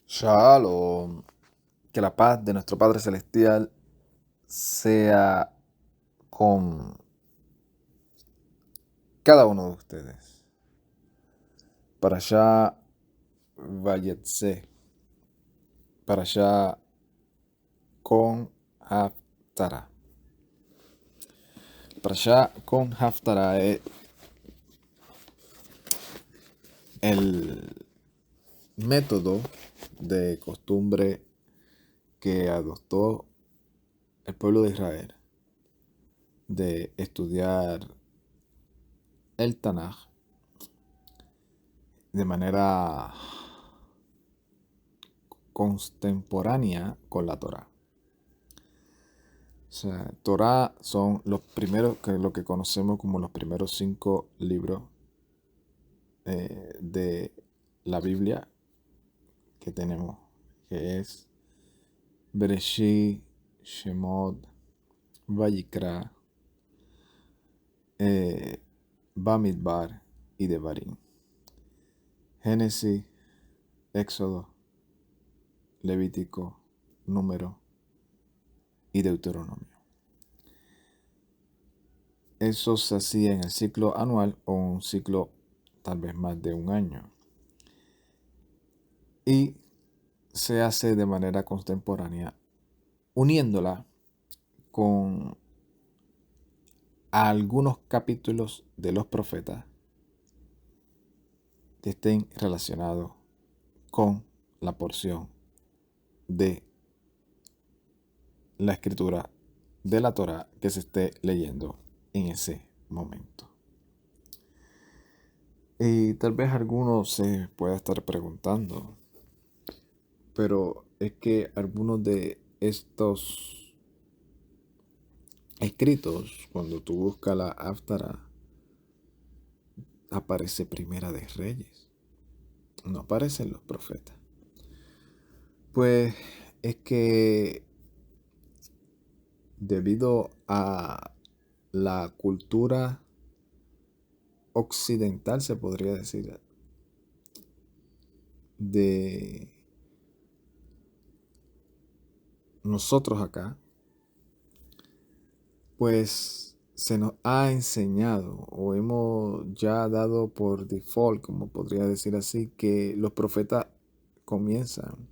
Shalom. Que la paz de nuestro Padre Celestial sea con cada uno de ustedes. Para allá, Vayetse. Para allá, con Haftara. Para allá, con Haftara es el método de costumbre que adoptó el pueblo de Israel de estudiar el Tanaj de manera contemporánea con la Torá. O sea, Torá son los primeros, lo que conocemos como los primeros 5 libros de la Biblia que tenemos, que es Bereshit, Shemot, Vayikra, Bamidbar y Devarim. Génesis, Éxodo, Levítico, Número y Deuteronomio. Eso se hacía en el ciclo anual o un ciclo tal vez más de un año. Y se hace de manera contemporánea, uniéndola con algunos capítulos de los profetas que estén relacionados con la porción de la escritura de la Torá que se esté leyendo en ese momento. Y tal vez alguno se pueda estar preguntando, pero es que algunos de estos escritos, cuando tú buscas la Haftara, aparece Primera de Reyes, no aparecen los profetas. Pues es que debido a la cultura occidental, se podría decir, de nosotros acá, pues se nos ha enseñado o hemos ya dado por default, como podría decir así, que los profetas comienzan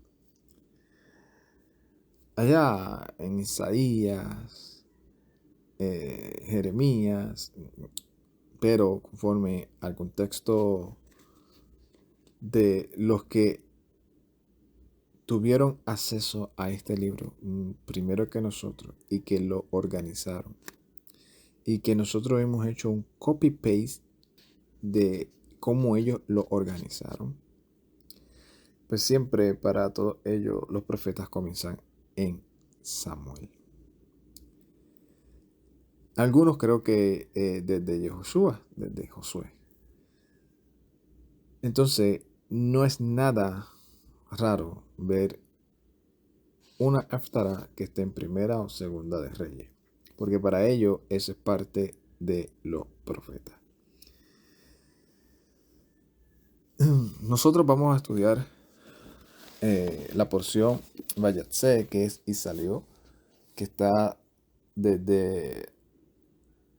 allá en Isaías, Jeremías, pero conforme al contexto de los que tuvieron acceso a este libro primero que nosotros y que lo organizaron y que nosotros hemos hecho un copy-paste de cómo ellos lo organizaron, pues siempre para todos ellos los profetas comienzan en Samuel. Algunos creo que desde Josué. Entonces, no es nada raro ver una Haftara que esté en Primera o Segunda de Reyes, porque para ellos eso es parte de los profetas. Nosotros vamos a estudiar la porción Vayatse, que es y salió, que está desde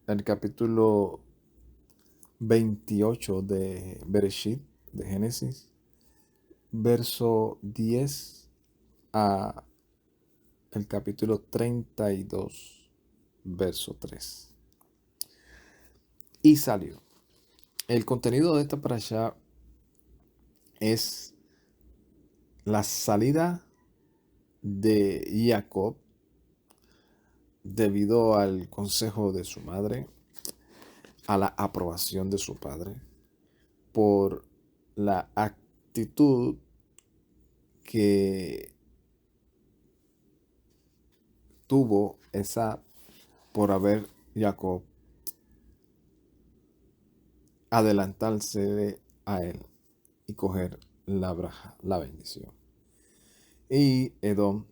el capítulo 28 de Bereshit, de Génesis, verso 10 a el capítulo 32, verso 3. Y salió. El contenido de esta parashá es la salida de Jacob debido al consejo de su madre, a la aprobación de su padre, por la actitud que tuvo esa por haber Jacob adelantarse a él y coger la braja, la bendición. Y Edom,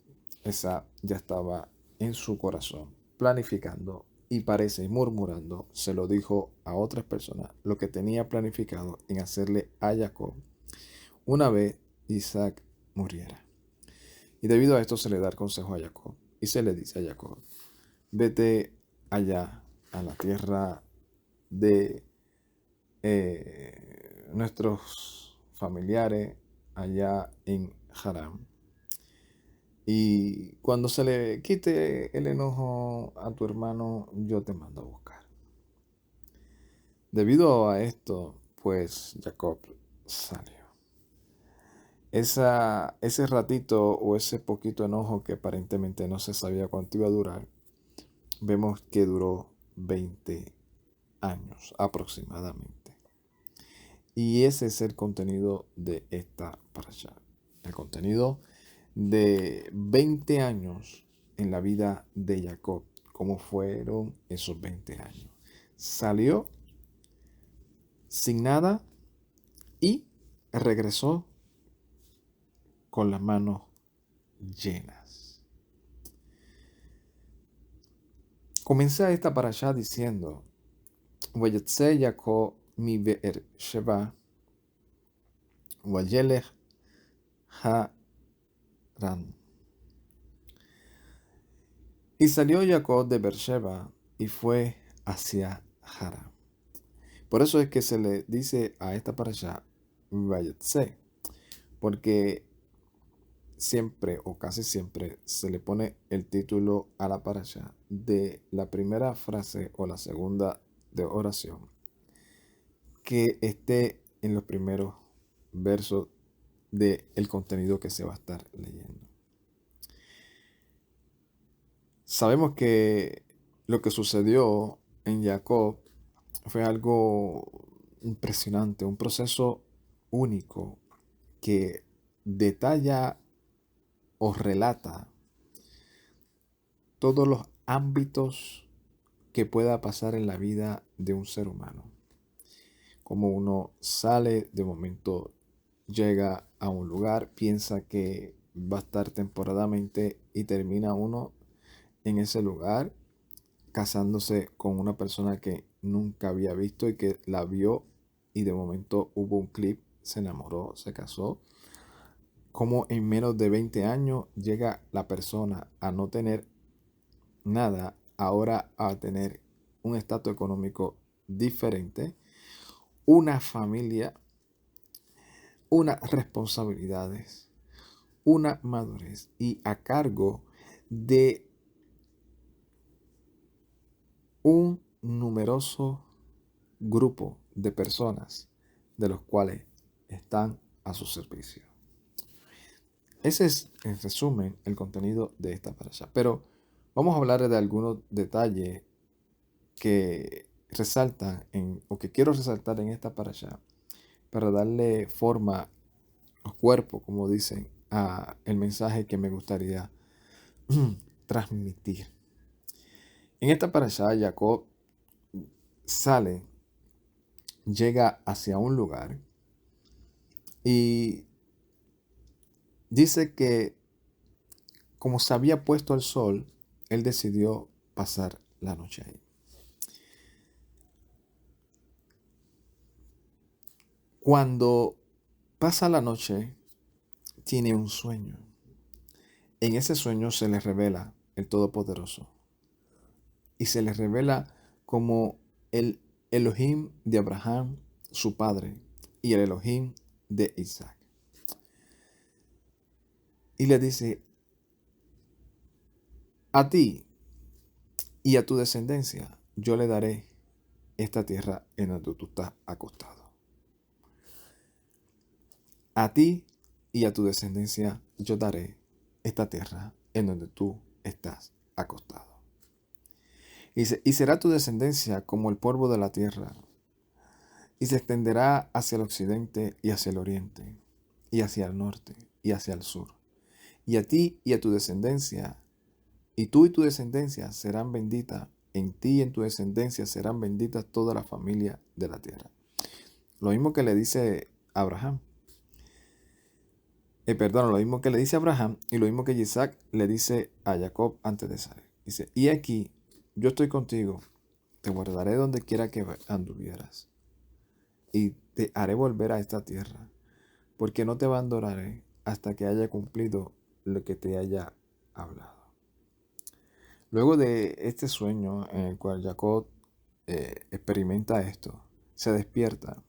esa ya estaba en su corazón planificando y parece murmurando, se lo dijo a otras personas lo que tenía planificado en hacerle a Jacob una vez Isaac muriera. Y debido a esto se le da el consejo a Jacob. Y se le dice a Jacob, vete allá a la tierra de nuestros familiares, allá en Harán. Y cuando se le quite el enojo a tu hermano, yo te mando a buscar. Debido a esto, pues Jacob salió. Ese ratito o ese poquito enojo que aparentemente no se sabía cuánto iba a durar, vemos que duró 20 años aproximadamente. Y ese es el contenido de esta parasha. El contenido de 20 años en la vida de Jacob. ¿Cómo fueron esos 20 años? Salió sin nada y regresó con las manos llenas. Comencé esta parasha diciendo, Vayetze Jacob mi Be'er Sheva, Vayelech Haran. Y salió Jacob de Beersheba y fue hacia Harán. Por eso es que se le dice a esta parasha Vayetze, porque siempre o casi siempre se le pone el título a la parasha de la primera frase o la segunda de oración que esté en los primeros versos del contenido que se va a estar leyendo. Sabemos que lo que sucedió en Jacob fue algo impresionante, un proceso único que detalla o relata todos los ámbitos que pueda pasar en la vida de un ser humano. Como uno sale, de momento llega a un lugar, piensa que va a estar temporadamente y termina uno en ese lugar casándose con una persona que nunca había visto y que la vio y de momento hubo un clip, se enamoró, se casó. Como en menos de 20 años llega la persona a no tener nada, ahora a tener un estatus económico diferente, una familia, unas responsabilidades, una madurez y a cargo de un numeroso grupo de personas de los cuales están a su servicio. Ese es, en resumen, el contenido de esta parasha. Pero vamos a hablar de algunos detalles que resaltan o que quiero resaltar en esta parasha para darle forma o cuerpo, como dicen, a el mensaje que me gustaría transmitir. En esta parasha, Jacob sale, llega hacia un lugar y dice que como se había puesto el sol, él decidió pasar la noche ahí. Cuando pasa la noche, tiene un sueño. En ese sueño se le revela el Todopoderoso. Y se le revela como el Elohim de Abraham, su padre, y el Elohim de Isaac. Y le dice, a ti y a tu descendencia yo le daré esta tierra en donde tú estás acostado. A ti y a tu descendencia yo daré esta tierra en donde tú estás acostado. Y será tu descendencia como el polvo de la tierra, y se extenderá hacia el occidente y hacia el oriente, y hacia el norte y hacia el sur. Y a ti y a tu descendencia, y tú y tu descendencia serán benditas, en ti y en tu descendencia serán benditas toda la familia de la tierra. Lo mismo que le dice Abraham. Lo mismo que le dice a Abraham y lo mismo que Isaac le dice a Jacob antes de salir. Dice, y aquí yo estoy contigo, te guardaré donde quiera que anduvieras y te haré volver a esta tierra, porque no te abandonaré hasta que haya cumplido lo que te haya hablado. Luego de este sueño en el cual Jacob experimenta esto, se despierta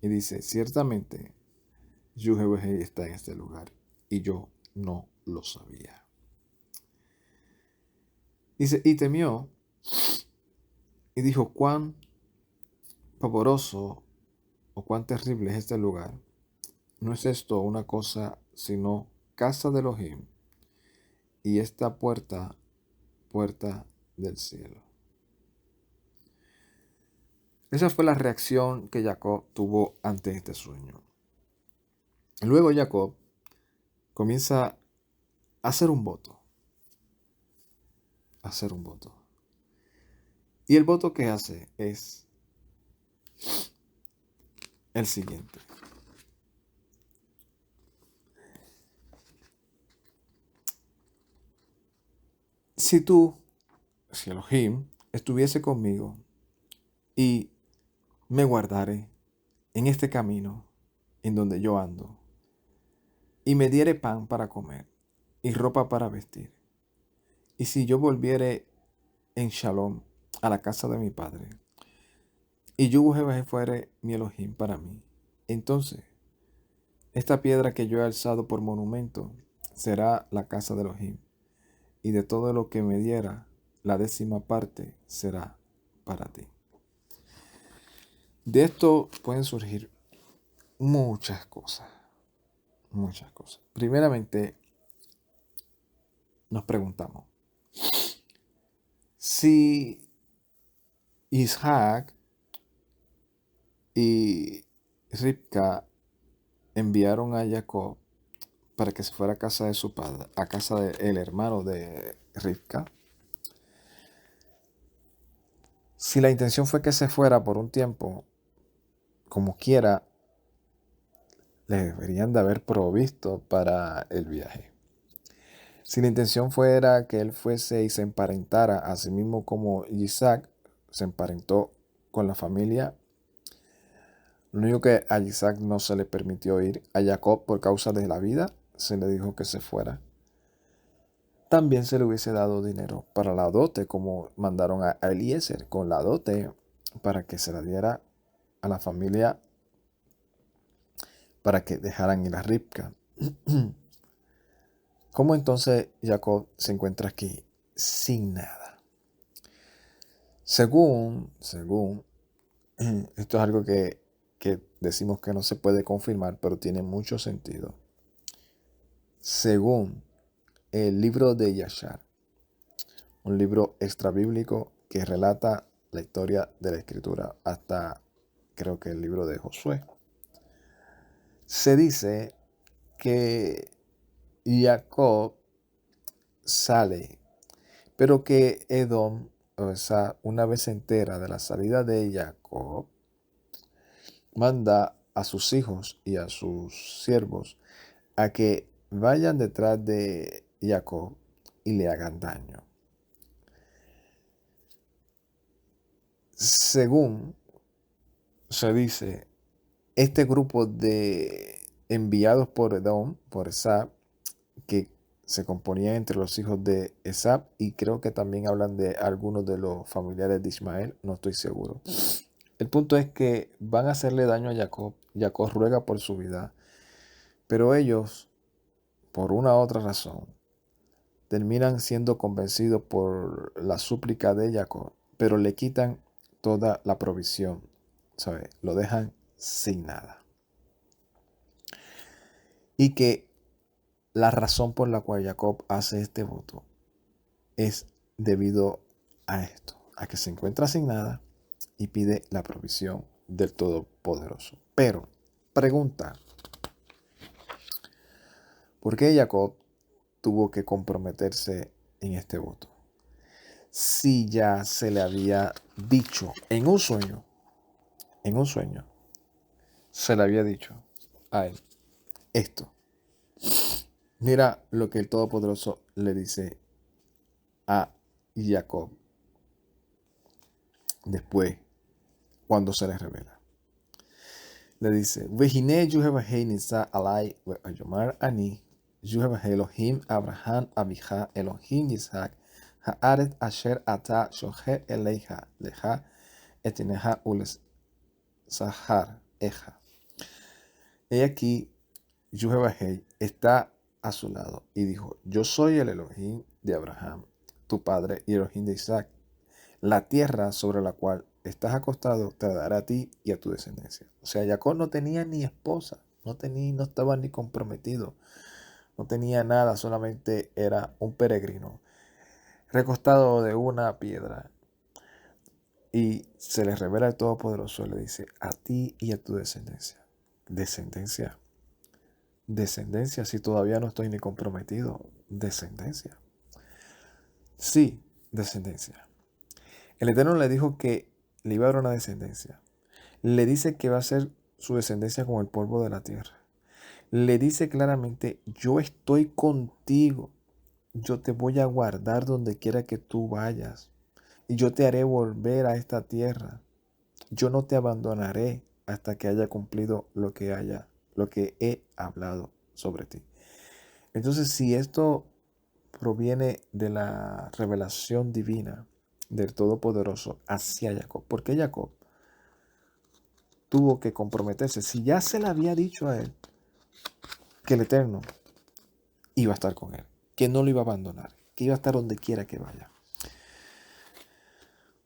y dice, ciertamente, Yuhebehei está en este lugar y yo no lo sabía. Dice, y temió y dijo, cuán pavoroso o cuán terrible es este lugar. No es esto una cosa sino casa de Elohim y esta puerta del cielo. Esa fue la reacción que Jacob tuvo ante este sueño. Luego Jacob comienza a hacer un voto. Y el voto que hace es el siguiente. Si Elohim, estuviese conmigo y me guardare en este camino en donde yo ando, y me diere pan para comer y ropa para vestir, y si yo volviere en Shalom a la casa de mi padre, y Yuhebehei fuere mi Elohim para mí, entonces esta piedra que yo he alzado por monumento será la casa de Elohim, y de todo lo que me diera, la 10ª parte será para ti. De esto pueden surgir muchas cosas. Primeramente, nos preguntamos, si Isaac y Ribca enviaron a Jacob para que se fuera a casa de su padre, a casa del hermano de Ribca, si la intención fue que se fuera por un tiempo, como quiera, le deberían de haber provisto para el viaje. Si la intención fuera que él fuese y se emparentara a sí mismo como Isaac se emparentó con la familia, lo único que a Isaac no se le permitió ir, a Jacob por causa de la vida, se le dijo que se fuera. También se le hubiese dado dinero para la dote, como mandaron a Eliezer con la dote para que se la diera a la familia para que dejaran ir a Ribca. ¿Cómo entonces Jacob se encuentra aquí sin nada? Según esto es algo que decimos que no se puede confirmar, pero tiene mucho sentido. Según el libro de Yashar, un libro extrabíblico que relata la historia de la escritura hasta creo que el libro de Josué, se dice que Jacob sale, pero que Edom, o sea, una vez se entera de la salida de Jacob, manda a sus hijos y a sus siervos a que vayan detrás de Jacob y le hagan daño. Según se dice, este grupo de enviados por Edom, por Esab, que se componían entre los hijos de Esab, y creo que también hablan de algunos de los familiares de Ismael, no estoy seguro. El punto es que van a hacerle daño a Jacob. Jacob ruega por su vida, pero ellos, por una u otra razón, terminan siendo convencidos por la súplica de Jacob, pero le quitan toda la provisión, ¿sabe? Lo dejan sin nada. Y que la razón por la cual Jacob hace este voto es debido a esto, a que se encuentra sin nada y pide la provisión del Todopoderoso. Pero, pregunta, ¿por qué Jacob tuvo que comprometerse en este voto? Si ya se le había dicho en un sueño, se le había dicho a él esto. Mira lo que el Todopoderoso le dice a Jacob después, cuando se le revela. Le dice, Vehine Yuhevahei Nisa Alai Ayomar Ani, Yuhevahei Elohim Abraham Abija Elohim Isaac, Haaret Asher Ata Shohe Eleja, Leja Etineja Ules Sahar Eja. He aquí, Yuhevahei está a su lado y dijo, yo soy el Elohim de Abraham, tu padre, y Elohim de Isaac. La tierra sobre la cual estás acostado te dará a ti y a tu descendencia. O sea, Jacob no tenía ni esposa, no estaba ni comprometido, no tenía nada, solamente era un peregrino, recostado de una piedra. Y se le revela el Todopoderoso, le dice, a ti y a tu descendencia. Descendencia. Descendencia, si todavía no estoy ni comprometido. Descendencia. Sí, descendencia. El Eterno le dijo que le iba a dar una descendencia. Le dice que va a ser su descendencia como el polvo de la tierra. Le dice claramente, yo estoy contigo. Yo te voy a guardar donde quiera que tú vayas. Y yo te haré volver a esta tierra. Yo no te abandonaré hasta que haya cumplido lo que he hablado sobre ti. Entonces, si esto proviene de la revelación divina del Todopoderoso hacia Jacob, ¿por qué Jacob tuvo que comprometerse? Si ya se le había dicho a él que el Eterno iba a estar con él, que no lo iba a abandonar, que iba a estar donde quiera que vaya.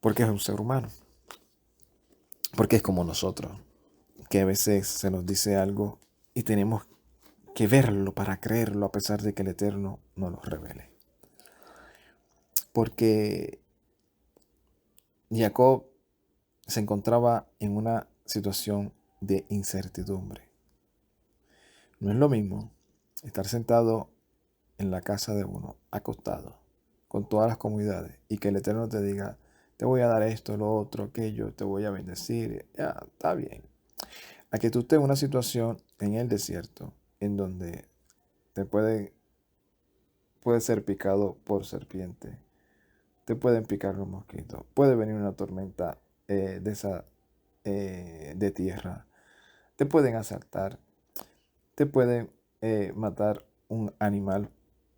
Porque es un ser humano. Porque es como nosotros, que a veces se nos dice algo y tenemos que verlo para creerlo a pesar de que el Eterno no nos revele. Porque Jacob se encontraba en una situación de incertidumbre. No es lo mismo estar sentado en la casa de uno, acostado, con todas las comodidades, y que el Eterno te diga, te voy a dar esto, lo otro, aquello, te voy a bendecir, ya, está bien. A que tú estés en una situación en el desierto, en donde te puedes ser picado por serpiente, te pueden picar los mosquitos, puede venir una tormenta de tierra, te pueden asaltar, te pueden matar un animal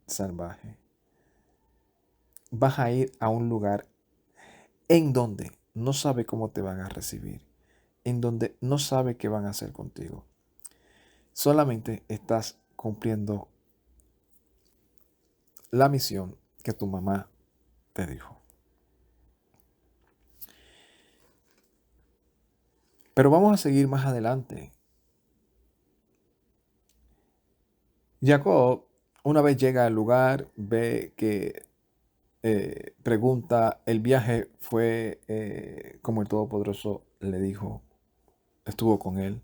salvaje. Vas a ir a un lugar en donde no sabe cómo te van a recibir, en donde no sabe qué van a hacer contigo. Solamente estás cumpliendo la misión que tu mamá te dijo. Pero vamos a seguir más adelante. Jacob, una vez llega al lugar, ve que pregunta, el viaje fue como el Todopoderoso le dijo, estuvo con él,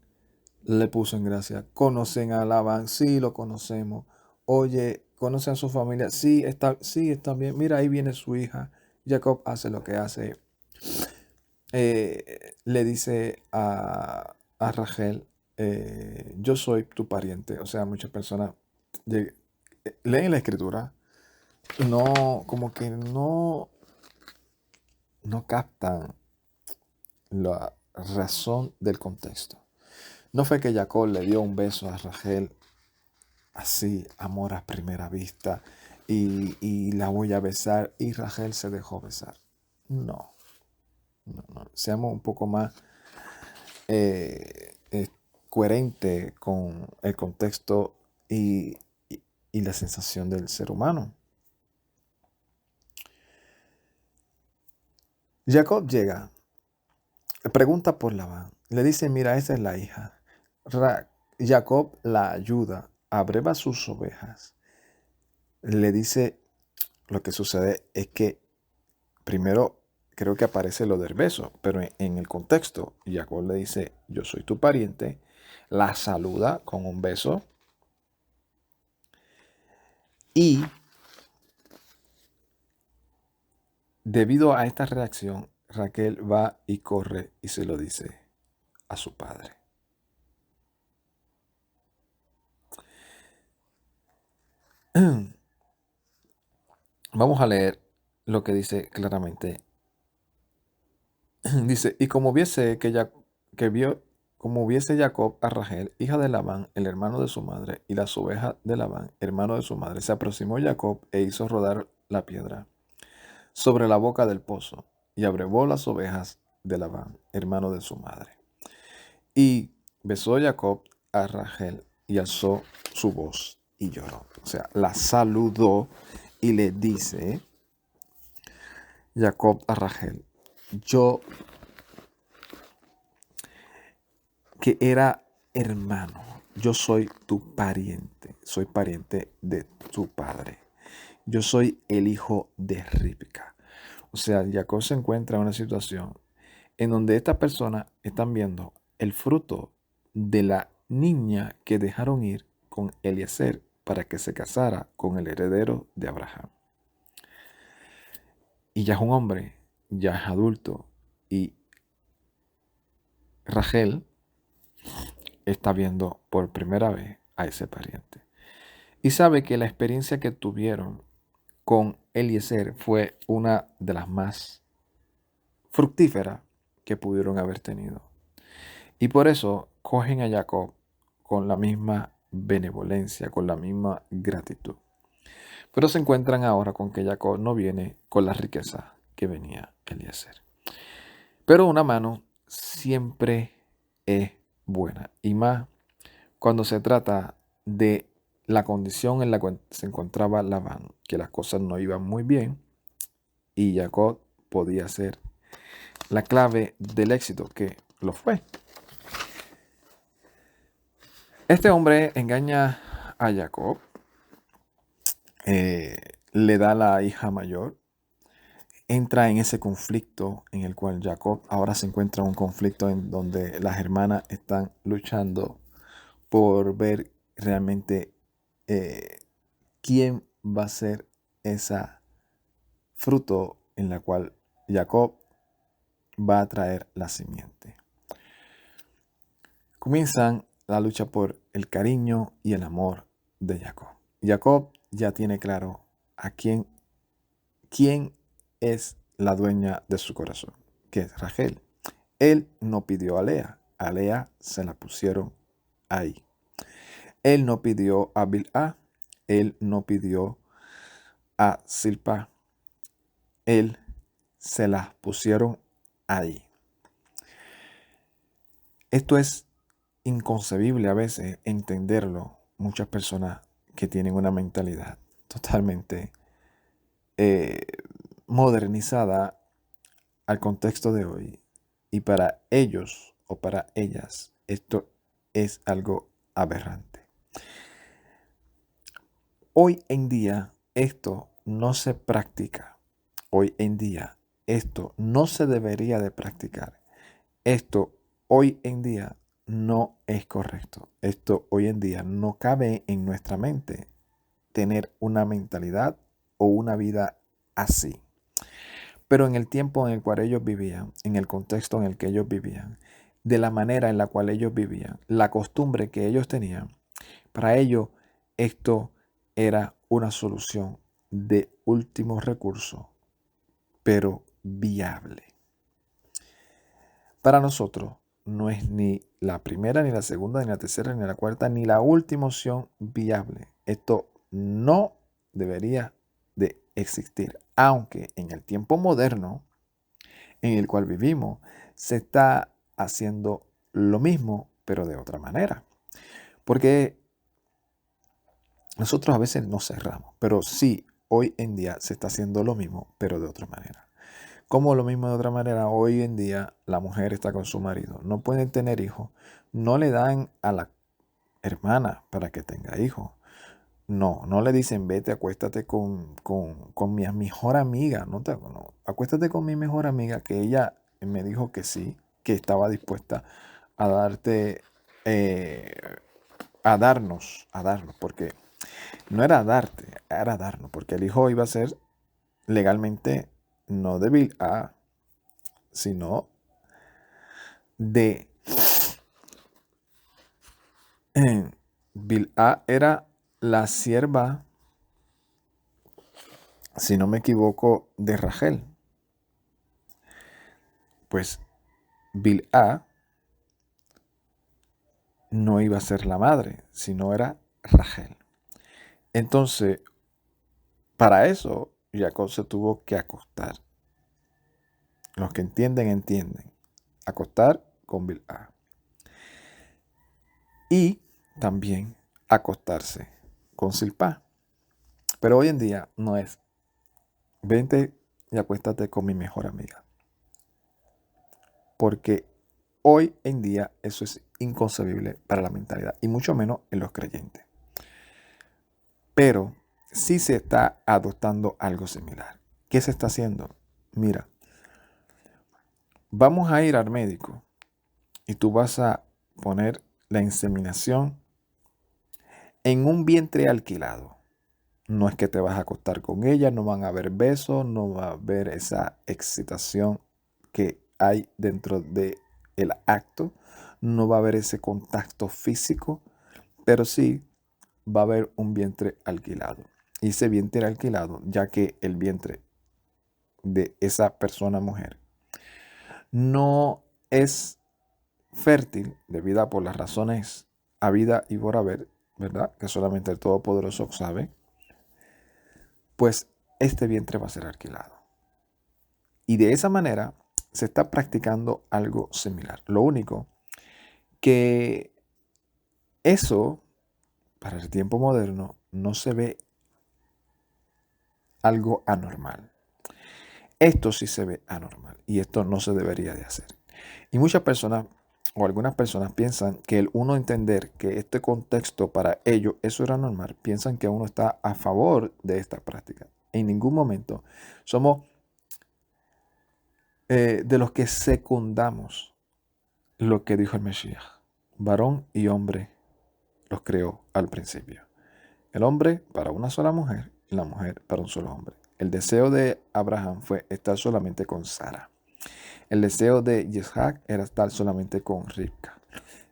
le puso en gracia. Conocen a Labán, sí lo conocemos. Oye, conocen a su familia, sí está bien. Mira, ahí viene su hija. Jacob hace lo que hace. Le dice a Rachel, yo soy tu pariente. O sea, muchas personas leen la escritura, no, como que no captan la razón del contexto. No fue que Jacob le dio un beso a Rachel así, amor a primera vista, y la voy a besar, y Rachel se dejó besar. No. Seamos un poco más coherente con el contexto y la sensación del ser humano. Jacob llega, pregunta por Labán, le dice, mira, esa es la hija. Jacob la ayuda, abreva sus ovejas. Le dice, lo que sucede es que primero creo que aparece lo del beso, pero en el contexto, Jacob le dice, yo soy tu pariente, la saluda con un beso y debido a esta reacción, Raquel va y corre y se lo dice a su padre. Vamos a leer lo que dice claramente. Dice, y como viese que vio como viese Jacob a Rachel, hija de Labán, el hermano de su madre, y las ovejas de Labán, hermano de su madre, se aproximó Jacob e hizo rodar la piedra sobre la boca del pozo, y abrevó las ovejas de Labán, hermano de su madre. Y besó Jacob a Rachel y alzó su voz y lloró. O sea, la saludó y le dice Jacob a Rachel, yo que era hermano, yo soy tu pariente, soy pariente de tu padre. Yo soy el hijo de Ribca. O sea, Jacob se encuentra en una situación en donde estas personas están viendo el fruto de la niña que dejaron ir con Eliezer para que se casara con el heredero de Abraham. Y ya es un hombre, ya es adulto, y Rachel está viendo por primera vez a ese pariente. Y sabe que la experiencia que tuvieron con Eliezer fue una de las más fructíferas que pudieron haber tenido. Y por eso cogen a Jacob con la misma benevolencia, con la misma gratitud. Pero se encuentran ahora con que Jacob no viene con la riqueza que venía Eliezer. Pero una mano siempre es buena. Y más cuando se trata de la condición en la que se encontraba Labán, que las cosas no iban muy bien y Jacob podía ser la clave del éxito, que lo fue. Este hombre engaña a Jacob, le da la hija mayor, entra en ese conflicto en el cual Jacob ahora se encuentra en un conflicto en donde las hermanas están luchando por ver realmente quién va a ser esa fruto en la cual Jacob va a traer la simiente. Comienzan la lucha por el cariño y el amor de Jacob. Jacob ya tiene claro a quién es la dueña de su corazón, que es Rachel. Él no pidió a Lea se la pusieron ahí. Él no pidió a Bilhá, él no pidió a Silpa, él se las pusieron ahí. Esto es inconcebible a veces entenderlo. Muchas personas que tienen una mentalidad totalmente modernizada al contexto de hoy. Y para ellos o para ellas esto es algo aberrante. Hoy en día esto no se practica. Hoy en día esto no se debería de practicar. Esto hoy en día no es correcto. Esto hoy en día no cabe en nuestra mente tener una mentalidad o una vida así. Pero en el tiempo en el cual ellos vivían, en el contexto en el que ellos vivían, de la manera en la cual ellos vivían, la costumbre que ellos tenían, para ellos esto era una solución de último recurso, pero viable. Para nosotros no es ni la primera, ni la segunda, ni la tercera, ni la cuarta, ni la última opción viable. Esto no debería de existir, aunque en el tiempo moderno en el cual vivimos se está haciendo lo mismo, pero de otra manera. Porque nosotros a veces nos cerramos, pero sí, hoy en día se está haciendo lo mismo, pero de otra manera. Como lo mismo de otra manera, hoy en día la mujer está con su marido, no pueden tener hijos, no le dan a la hermana para que tenga hijos. No, no le dicen vete, acuéstate con mi mejor amiga. No, acuéstate con mi mejor amiga, que ella me dijo que sí, que estaba dispuesta a darte, a darnos, porque no era darte, era darnos, porque el hijo iba a ser legalmente no de Bilhá, sino de Bilhá era la sierva, si no me equivoco, de Rachel. Pues Bilhá no iba a ser la madre, sino era Rachel. Entonces, para eso, Jacob se tuvo que acostar. Los que entienden, entienden. Acostar con Bilhah. Y también acostarse con Silpá. Pero hoy en día no es, vente y acuéstate con mi mejor amiga. Porque hoy en día eso es inconcebible para la mentalidad, y mucho menos en los creyentes. Pero sí se está adoptando algo similar. ¿Qué se está haciendo? Mira, vamos a ir al médico y tú vas a poner la inseminación en un vientre alquilado. No es que te vas a acostar con ella, no van a haber besos, no va a haber esa excitación que hay dentro del acto, no va a haber ese contacto físico, pero sí va a haber un vientre alquilado. Y ese vientre alquilado, ya que el vientre de esa persona mujer no es fértil debido a por las razones habida y por haber, ¿verdad? Que solamente el Todopoderoso sabe, pues este vientre va a ser alquilado. Y de esa manera se está practicando algo similar. Lo único que eso, para el tiempo moderno, no se ve algo anormal. Esto sí se ve anormal y esto no se debería de hacer. Y muchas personas o algunas personas piensan que el uno entender que este contexto para ellos eso era normal, piensan que uno está a favor de esta práctica. En ningún momento somos de los que secundamos lo que dijo el Mesías. Varón y hombre los creó al principio. El hombre para una sola mujer y la mujer para un solo hombre. El deseo de Abraham fue estar solamente con Sara. El deseo de Isaac era estar solamente con Ribca.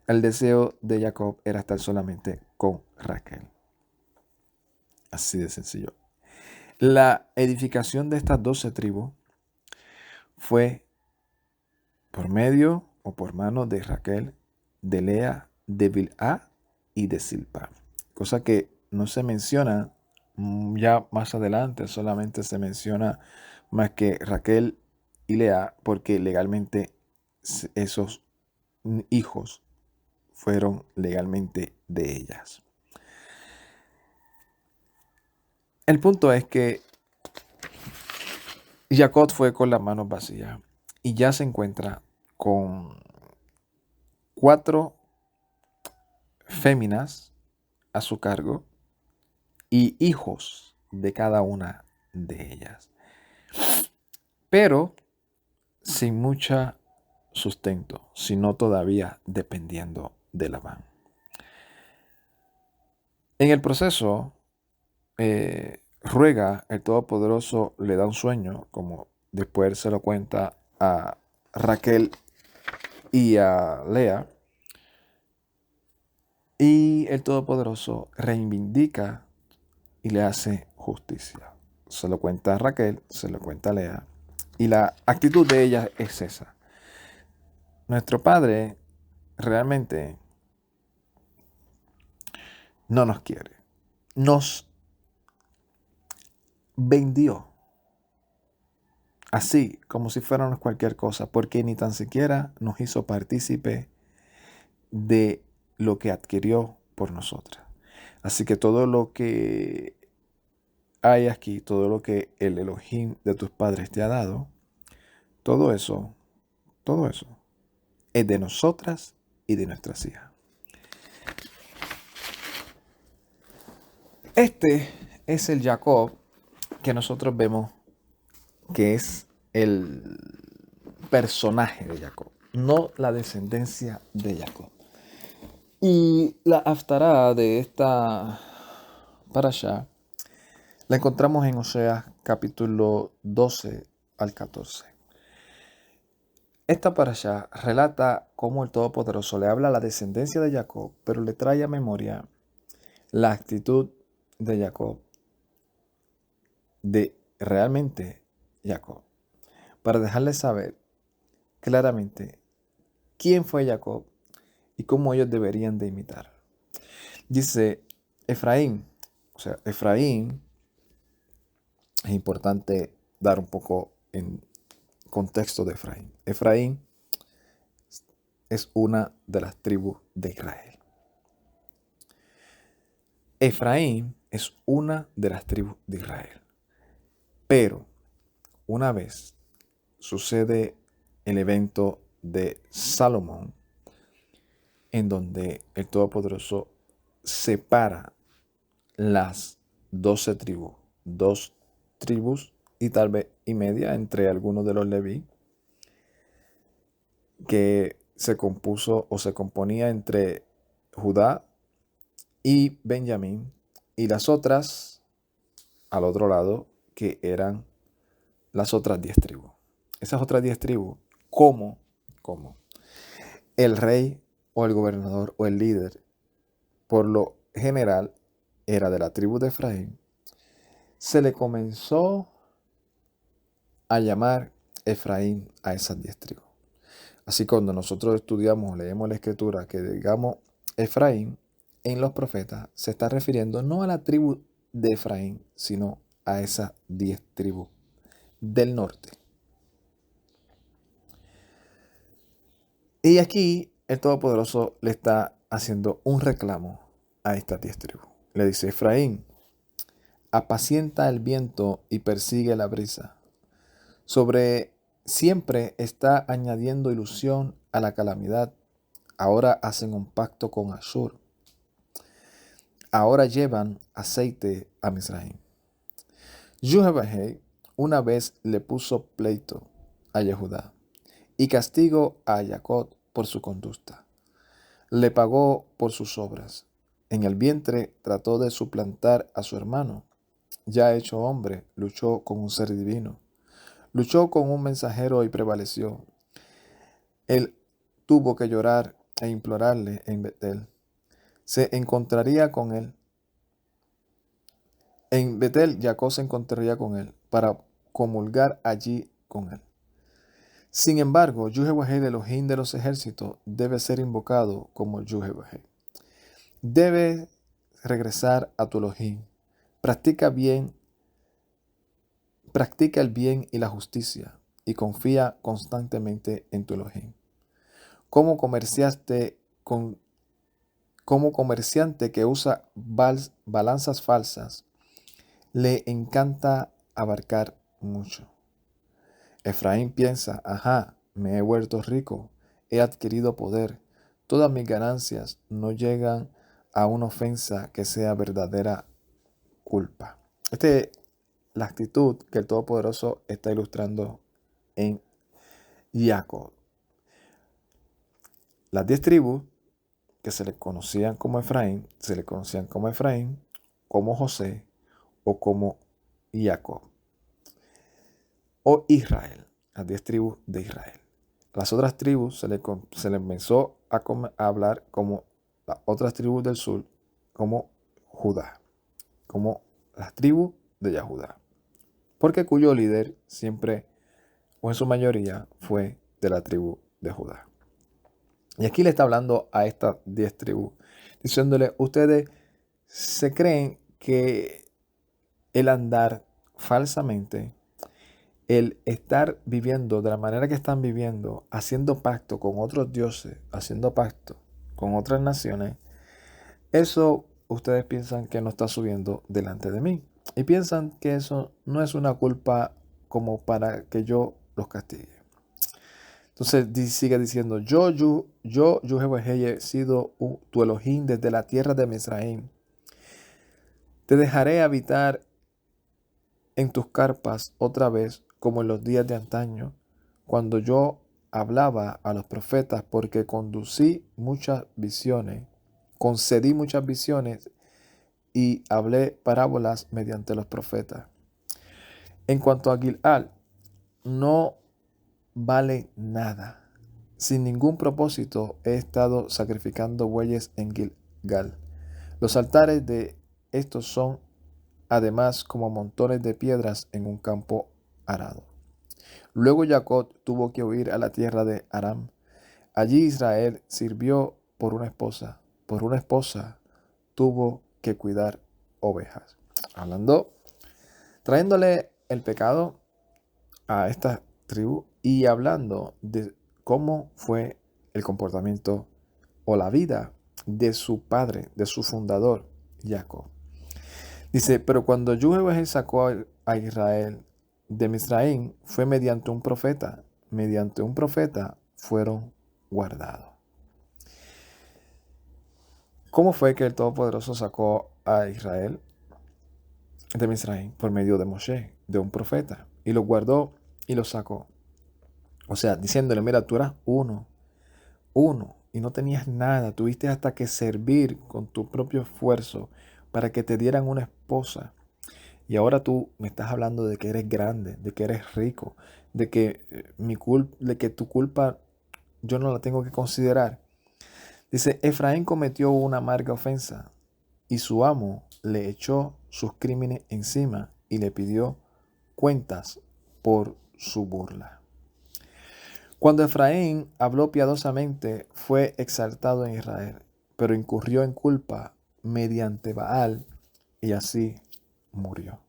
El deseo de Jacob era estar solamente con Raquel. Así de sencillo. La edificación de estas 12 tribus fue por medio o por mano de Raquel, de Lea, de Bilhah y de Silpa. Cosa que no se menciona ya más adelante, solamente se menciona más que Raquel y Lea, porque legalmente esos hijos fueron legalmente de ellas. El punto es que Jacob fue con las manos vacías y ya se encuentra con 4 féminas a su cargo y hijos de cada una de ellas, pero sin mucha sustento, sino todavía dependiendo de Labán. En el proceso, ruega, el Todopoderoso le da un sueño, como después se lo cuenta a Raquel y a Lea, y el Todopoderoso reivindica y le hace justicia. Se lo cuenta a Raquel, se lo cuenta a Lea, y la actitud de ella es esa. Nuestro Padre realmente no nos quiere. Nos vendió así, como si fuéramos cualquier cosa, porque ni tan siquiera nos hizo partícipe de lo que adquirió por nosotras. Así que todo lo que hay aquí, todo lo que el Elohim de tus padres te ha dado, todo eso es de nosotras y de nuestras hijas. Este es el Jacob que nosotros vemos que es el personaje de Jacob, no la descendencia de Jacob. Y la haftará de esta parashá la encontramos en Oseas capítulo 12 al 14. Esta parashá relata cómo el Todopoderoso le habla a la descendencia de Jacob, pero le trae a memoria la actitud de Jacob, de realmente Jacob, para dejarle saber claramente quién fue Jacob y cómo ellos deberían de imitar. Dice Efraín, o sea, Efraín, es importante dar un poco en contexto de Efraín. Efraín es una de las tribus de Israel. Efraín es una de las tribus de Israel. Pero una vez sucede el evento de Salomón, en donde el Todopoderoso separa las 12 tribus, 2 tribus y tal vez y media entre algunos de los Leví, que se compuso o se componía entre Judá y Benjamín, y las otras al otro lado, que eran las otras 10 tribus. Esas otras 10 tribus, como el rey o el gobernador o el líder, por lo general, era de la tribu de Efraín, se le comenzó a llamar Efraín a esas 10 tribus. Así cuando nosotros estudiamos, leemos la escritura, que digamos Efraín en los profetas, se está refiriendo no a la tribu de Efraín, sino a esas 10 tribus del norte. Y aquí el Todopoderoso le está haciendo un reclamo a estas 10 tribus. Le dice: Efraín, apacienta el viento y persigue la brisa. Siempre está añadiendo ilusión a la calamidad. Ahora hacen un pacto con Ashur. Ahora llevan aceite a Misraim. Yuhebahei una vez le puso pleito a Yehudá y castigo a Jacob por su conducta. Le pagó por sus obras. En el vientre trató de suplantar a su hermano. Ya hecho hombre, luchó con un ser divino. Luchó con un mensajero y prevaleció. Él tuvo que llorar e implorarle en Betel. Se encontraría con él. En Betel, Jacob se encontraría con él para comulgar allí con él. Sin embargo, Yuhebahei, el Elohim de los ejércitos, debe ser invocado como Yuhebahei. Debe regresar a tu Elohim. Practica el bien y la justicia y confía constantemente en tu Elohim. Como comerciante que usa balanzas falsas, le encanta abarcar mucho. Efraín piensa: ajá, me he vuelto rico, he adquirido poder, todas mis ganancias no llegan a una ofensa que sea verdadera culpa. Esta es la actitud que el Todopoderoso está ilustrando en Jacob. Las 10 tribus que se le conocían como Efraín, como José o como Jacob. O Israel, las 10 tribus de Israel. Las otras tribus se le empezó a hablar como las otras tribus del sur, como Judá, como las tribus de Yahudá, porque cuyo líder siempre o en su mayoría fue de la tribu de Judá. Y aquí le está hablando a estas 10 tribus, diciéndole: ustedes se creen que el andar falsamente, el estar viviendo de la manera que están viviendo, haciendo pacto con otros dioses, haciendo pacto con otras naciones, eso ustedes piensan que no está subiendo delante de mí. Y piensan que eso no es una culpa como para que yo los castigue. Entonces sigue diciendo: yo Yuhebahei, he sido tu Elohim desde la tierra de Misraim. Te dejaré habitar en tus carpas otra vez, como en los días de antaño, cuando yo hablaba a los profetas, porque concedí muchas visiones y hablé parábolas mediante los profetas. En cuanto a Gilgal, no vale nada. Sin ningún propósito he estado sacrificando bueyes en Gilgal. Los altares de estos son además como montones de piedras en un campo arado. Luego Jacob tuvo que huir a la tierra de Aram. Allí Israel sirvió por una esposa. Por una esposa tuvo que cuidar ovejas. Hablando, trayéndole el pecado a esta tribu y hablando de cómo fue el comportamiento o la vida de su padre, de su fundador, Jacob. Dice, pero cuando Jehová sacó a Israel de Misraim, fue mediante un profeta. Mediante un profeta fueron guardados. ¿Cómo fue que el Todopoderoso sacó a Israel de Misraim? Por medio de Moshe, de un profeta. Y lo guardó y lo sacó. O sea, diciéndole, mira, tú eras uno, y no tenías nada. Tuviste hasta que servir con tu propio esfuerzo para que te dieran una esposa. Y ahora tú me estás hablando de que eres grande, de que eres rico, de que de que tu culpa yo no la tengo que considerar. Dice, Efraín cometió una amarga ofensa y su amo le echó sus crímenes encima y le pidió cuentas por su burla. Cuando Efraín habló piadosamente, fue exaltado en Israel, pero incurrió en culpa mediante Baal y así murió.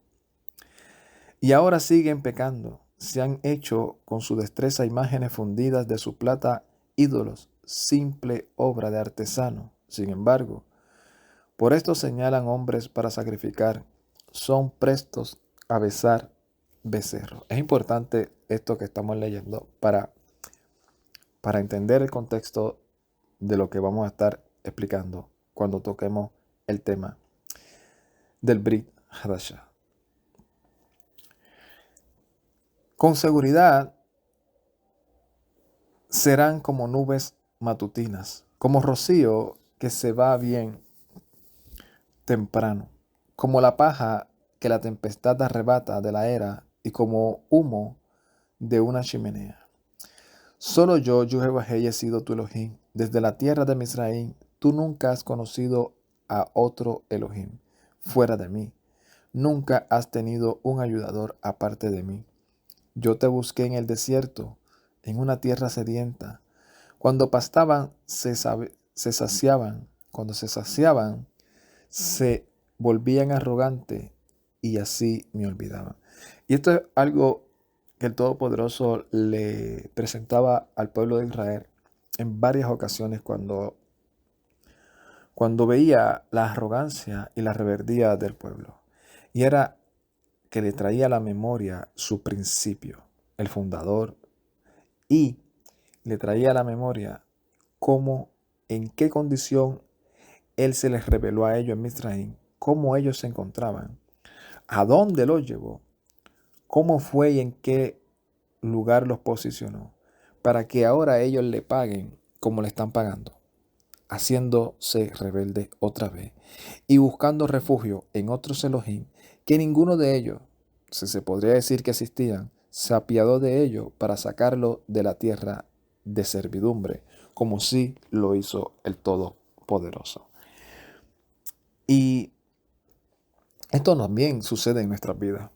Y ahora siguen pecando. Se han hecho con su destreza imágenes fundidas de su plata ídolos, simple obra de artesano. Sin embargo, por esto señalan hombres para sacrificar, son prestos a besar becerros. Es importante esto que estamos leyendo para entender el contexto de lo que vamos a estar explicando cuando toquemos el tema del Brit Hadashah. Con seguridad serán como nubes matutinas, como rocío que se va bien temprano, como la paja que la tempestad arrebata de la era y como humo de una chimenea. Solo yo, Jehová, he sido tu Elohim. Desde la tierra de Misraim, tú nunca has conocido a otro Elohim fuera de mí. Nunca has tenido un ayudador aparte de mí. Yo te busqué en el desierto, en una tierra sedienta. Cuando pastaban, se saciaban. Cuando se saciaban, se volvían arrogantes y así me olvidaban. Y esto es algo que el Todopoderoso le presentaba al pueblo de Israel en varias ocasiones cuando veía la arrogancia y la reverdía del pueblo. Y era que le traía a la memoria su principio, el fundador, y le traía a la memoria cómo, en qué condición él se les reveló a ellos en Misraim, cómo ellos se encontraban, a dónde los llevó, cómo fue y en qué lugar los posicionó, para que ahora ellos le paguen como le están pagando, haciéndose rebelde otra vez y buscando refugio en otros Elohim, que ninguno de ellos, si se podría decir que existían, se apiadó de ellos para sacarlo de la tierra de servidumbre, como sí lo hizo el Todopoderoso. Y esto también sucede en nuestras vidas.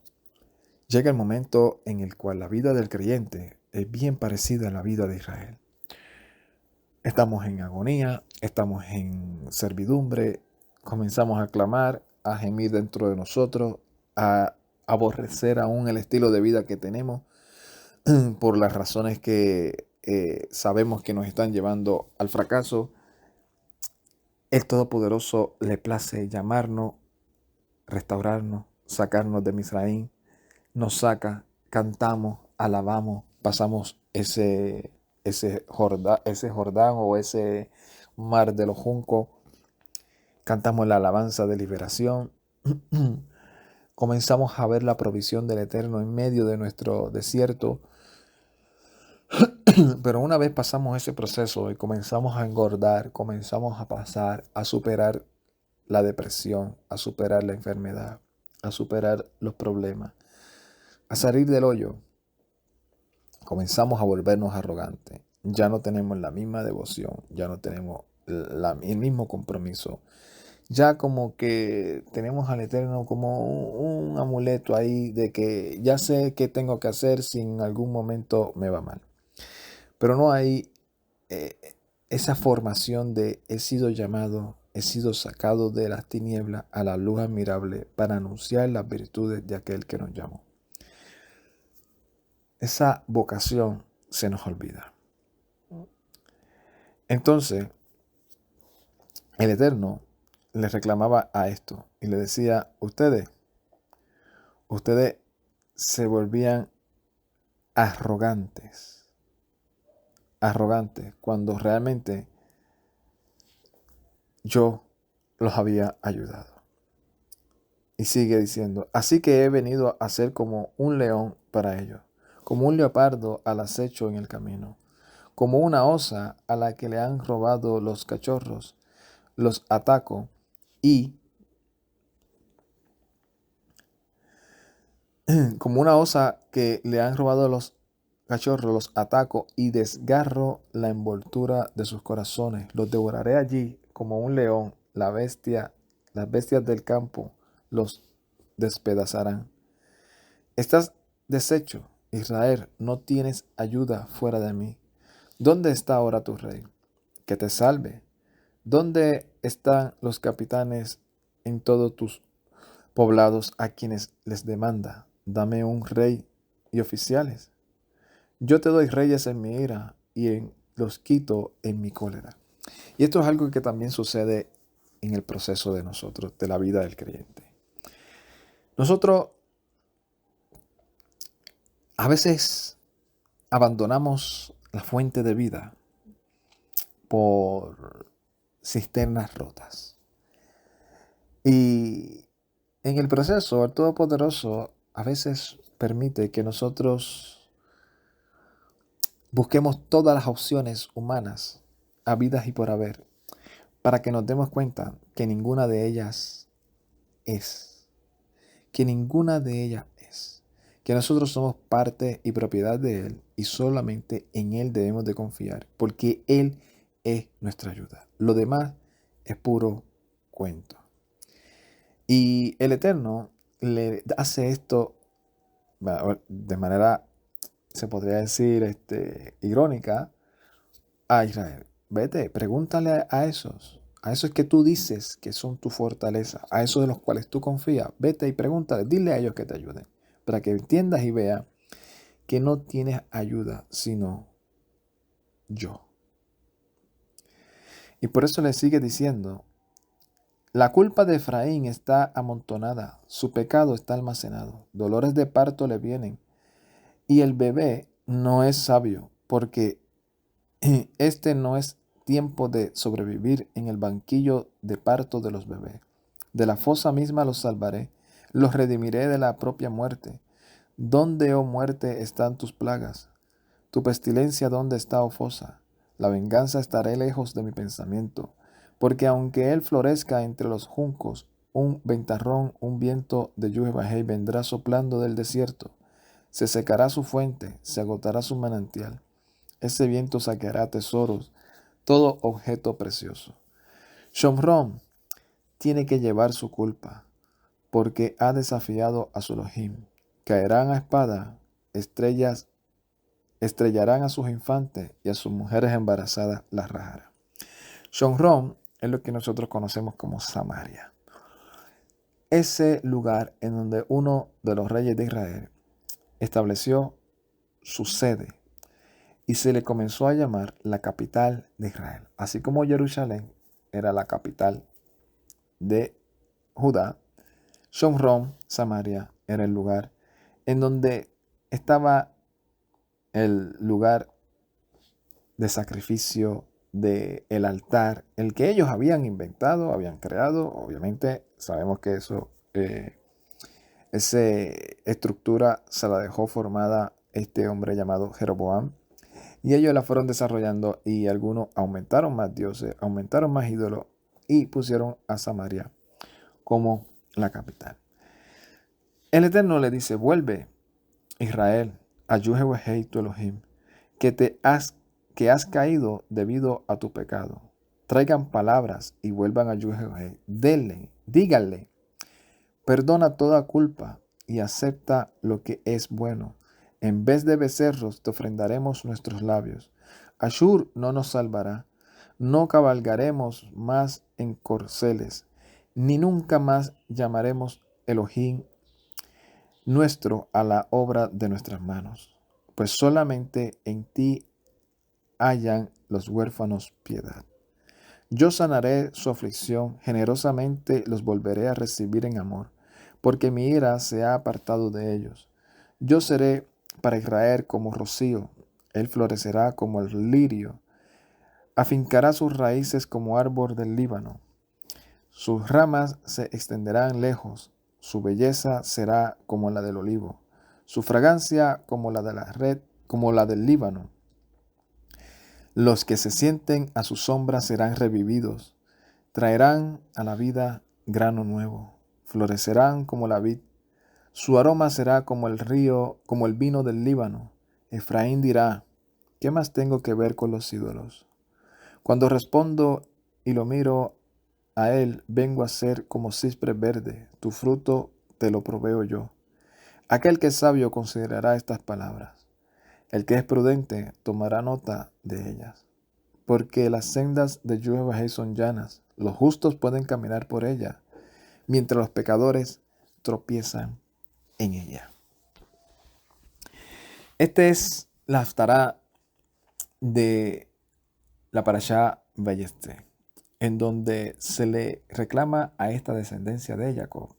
Llega el momento en el cual la vida del creyente es bien parecida a la vida de Israel. Estamos en agonía, estamos en servidumbre, comenzamos a clamar, a gemir dentro de nosotros, a aborrecer aún el estilo de vida que tenemos por las razones que sabemos que nos están llevando al fracaso. El Todopoderoso le place llamarnos, restaurarnos, sacarnos de Misraim, nos saca, cantamos, alabamos, pasamos ese Jordán o ese mar de los juncos, cantamos la alabanza de liberación, comenzamos a ver la provisión del Eterno en medio de nuestro desierto, pero una vez pasamos ese proceso y comenzamos a engordar, comenzamos a pasar, a superar la depresión, a superar la enfermedad, a superar los problemas, a salir del hoyo, comenzamos a volvernos arrogantes. Ya no tenemos la misma devoción, ya no tenemos el mismo compromiso. Ya como que tenemos al Eterno como un amuleto ahí de que ya sé qué tengo que hacer si en algún momento me va mal. Pero no hay esa formación de he sido llamado, he sido sacado de las tinieblas a la luz admirable para anunciar las virtudes de aquel que nos llamó. Esa vocación se nos olvida. Entonces, el Eterno les reclamaba a esto y le decía, ustedes se volvían arrogantes cuando realmente yo los había ayudado. Y sigue diciendo, así que he venido a ser como un león para ellos, como un leopardo al acecho en el camino, como una osa a la que le han robado los cachorros, los ataco y como una osa que le han robado los cachorros, los ataco y desgarro la envoltura de sus corazones. Los devoraré allí como un león, las bestias del campo los despedazarán. Estás deshecho, Israel, no tienes ayuda fuera de mí. ¿Dónde está ahora tu rey? Que te salve. ¿Dónde están los capitanes en todos tus poblados a quienes les demanda? Dame un rey y oficiales. Yo te doy reyes en mi ira y los quito en mi cólera. Y esto es algo que también sucede en el proceso de nosotros, de la vida del creyente. Nosotros a veces abandonamos la fuente de vida por cisternas rotas. Y en el proceso, el Todopoderoso a veces permite que nosotros busquemos todas las opciones humanas, habidas y por haber, para que nos demos cuenta que ninguna de ellas es. Que ninguna de ellas es. Que nosotros somos parte y propiedad de Él y solamente en Él debemos de confiar, porque Él es nuestra ayuda. Lo demás es puro cuento. Y el Eterno le hace esto de manera, se podría decir, irónica a Israel. Vete, pregúntale a esos que tú dices que son tu fortaleza, a esos de los cuales tú confías. Vete y pregúntale, dile a ellos que te ayuden, para que entiendas y veas que no tienes ayuda sino yo. Y por eso le sigue diciendo, la culpa de Efraín está amontonada, su pecado está almacenado, dolores de parto le vienen, y el bebé no es sabio, porque este no es tiempo de sobrevivir en el banquillo de parto de los bebés. De la fosa misma los salvaré, los redimiré de la propia muerte. ¿Dónde, oh muerte, están tus plagas? ¿Tu pestilencia dónde está, oh fosa? La venganza estará lejos de mi pensamiento, porque aunque él florezca entre los juncos, un ventarrón, un viento de Yahweh vendrá soplando del desierto. Se secará su fuente, se agotará su manantial. Ese viento saqueará tesoros, todo objeto precioso. Shomrón tiene que llevar su culpa, porque ha desafiado a su Elohim. Caerán a espada, estrellarán a sus infantes y a sus mujeres embarazadas las rajarán. Shomrón es lo que nosotros conocemos como Samaria. Ese lugar en donde uno de los reyes de Israel estableció su sede y se le comenzó a llamar la capital de Israel. Así como Jerusalén era la capital de Judá, Shomrón, Samaria, era el lugar en donde estaba el lugar de sacrificio del altar, el que ellos habían inventado, habían creado. Obviamente sabemos que esa estructura se la dejó formada este hombre llamado Jeroboam. Y ellos la fueron desarrollando y algunos aumentaron más dioses, aumentaron más ídolos y pusieron a Samaria como la capital. El Eterno le dice, vuelve, Israel, a Yahweh tu Elohim, que has caído debido a tu pecado. Traigan palabras y vuelvan a Yahweh. Díganle, perdona toda culpa y acepta lo que es bueno. En vez de becerros te ofrendaremos nuestros labios. Ashur no nos salvará. No cabalgaremos más en corceles, ni nunca más llamaremos Elohim nuestro a la obra de nuestras manos, pues solamente en ti hallan los huérfanos piedad. Yo sanaré su aflicción, generosamente los volveré a recibir en amor, porque mi ira se ha apartado de ellos. Yo seré para Israel como rocío, él florecerá como el lirio, afincará sus raíces como árbol del Líbano. Sus ramas se extenderán lejos, su belleza será como la del olivo, su fragancia como la de la red, como la del Líbano. Los que se sienten a su sombra serán revividos, traerán a la vida grano nuevo, florecerán como la vid, su aroma será como el río, como el vino del Líbano. Efraín dirá, ¿qué más tengo que ver con los ídolos? Cuando respondo y lo miro a él, vengo a ser como césped verde, tu fruto te lo proveo yo. Aquel que es sabio considerará estas palabras, el que es prudente tomará nota de ellas. Porque las sendas de Jehová son llanas, los justos pueden caminar por ella, mientras los pecadores tropiezan en ella. Este es la haftará de la parashá Vayesté, en donde se le reclama a esta descendencia de Jacob,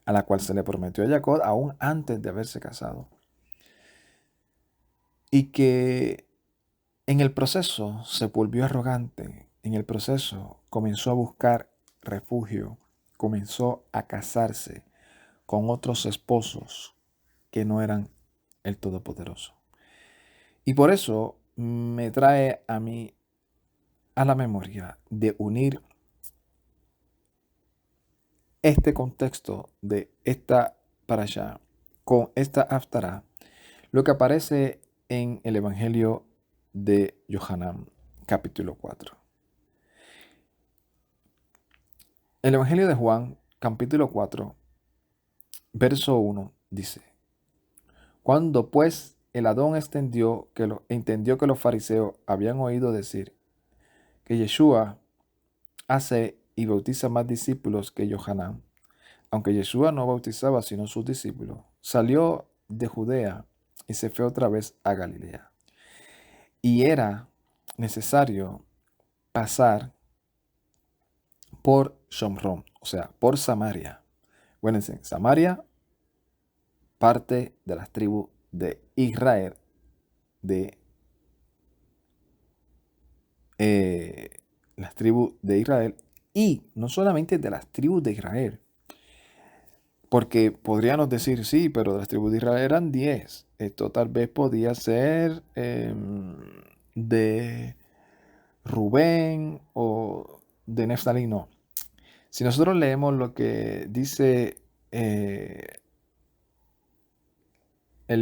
a la cual se le prometió a Jacob aún antes de haberse casado, y que en el proceso se volvió arrogante, en el proceso comenzó a buscar refugio, comenzó a casarse con otros esposos que no eran el Todopoderoso. Y por eso me trae a mí a la memoria de unir este contexto de esta parashá con esta haftará, lo que aparece en el Evangelio de Yohanan, capítulo 4. El Evangelio de Juan, capítulo 4, verso 1, dice: Cuando pues el Adón entendió que los fariseos habían oído decir que Yeshua hace y bautiza más discípulos que Yohanan, aunque Yeshua no bautizaba sino sus discípulos, salió de Judea y se fue otra vez a Galilea. Y era necesario pasar por Shomrón, o sea, por Samaria. Acuérdense, Samaria, parte de las tribus de Israel, las tribus de Israel, y no solamente de las tribus de Israel, porque podríamos decir, sí, pero de las tribus de Israel eran 10. Esto tal vez podía ser de Rubén o de Neftalí, no. Si nosotros leemos lo que dice el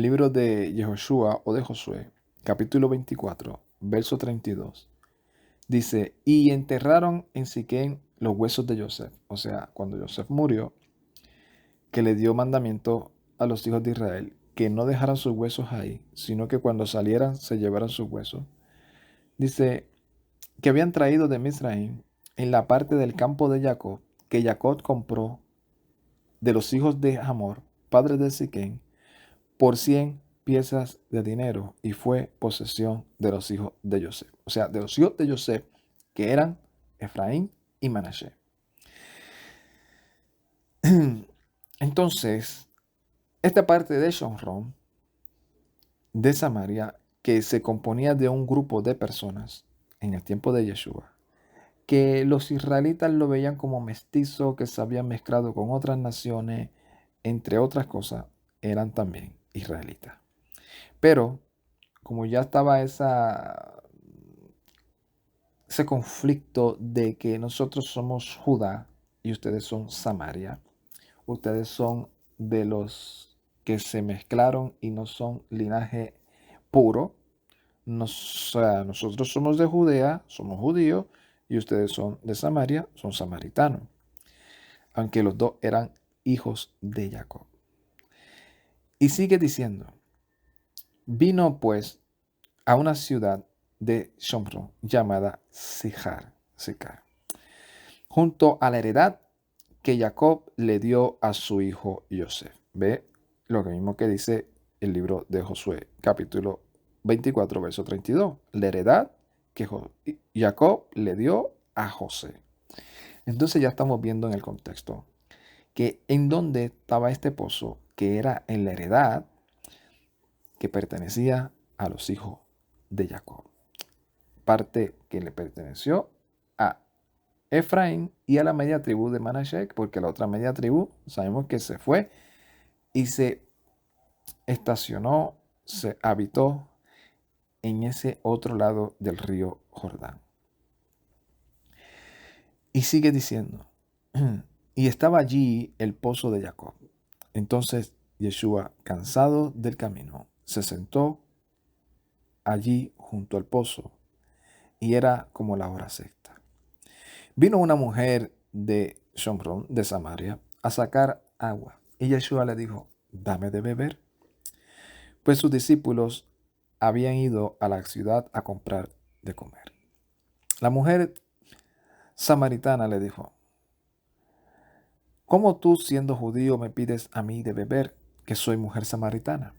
libro de Yehoshua o de Josué, capítulo 24, verso 32, dice, y enterraron en Siquén los huesos de Joseph. O sea, cuando Joseph murió, que le dio mandamiento a los hijos de Israel que no dejaran sus huesos ahí, sino que cuando salieran se llevaran sus huesos. Dice que habían traído de Misraim en la parte del campo de Jacob, que Jacob compró de los hijos de Hamor, padre de Siquén, por 100 piezas de dinero, y fue posesión de los hijos de Joseph. O sea, de los hijos de Joseph, que eran Efraín y Manashe. Entonces, esta parte de Shomron, de Samaria, que se componía de un grupo de personas en el tiempo de Yeshua, que los israelitas lo veían como mestizo, que se habían mezclado con otras naciones, entre otras cosas, eran también israelitas. Pero, como ya estaba ese conflicto de que nosotros somos Judá y ustedes son Samaria, ustedes son de los que se mezclaron y no son linaje puro. O sea, nosotros somos de Judea, somos judíos, y ustedes son de Samaria, son samaritanos. Aunque los dos eran hijos de Jacob. Y sigue diciendo, vino pues a una ciudad de Shomron, llamada Sicar, junto a la heredad que Jacob le dio a su hijo Yosef. Ve lo mismo que dice el libro de Josué, capítulo 24, verso 32. La heredad que Jacob le dio a José. Entonces ya estamos viendo en el contexto que en donde estaba este pozo, que era en la heredad que pertenecía a los hijos de Jacob. Parte que le perteneció a Efraín y a la media tribu de Manasés, porque la otra media tribu sabemos que se fue y se estacionó, se habitó en ese otro lado del río Jordán. Y sigue diciendo, y estaba allí el pozo de Jacob. Entonces Yeshua, cansado del camino, se sentó allí junto al pozo, y era como la hora sexta. Vino una mujer de Shomron, de Samaria, a sacar agua, y Yeshua le dijo, dame de beber. Pues sus discípulos habían ido a la ciudad a comprar de comer. La mujer samaritana le dijo, ¿cómo tú, siendo judío, me pides a mí de beber, que soy mujer samaritana?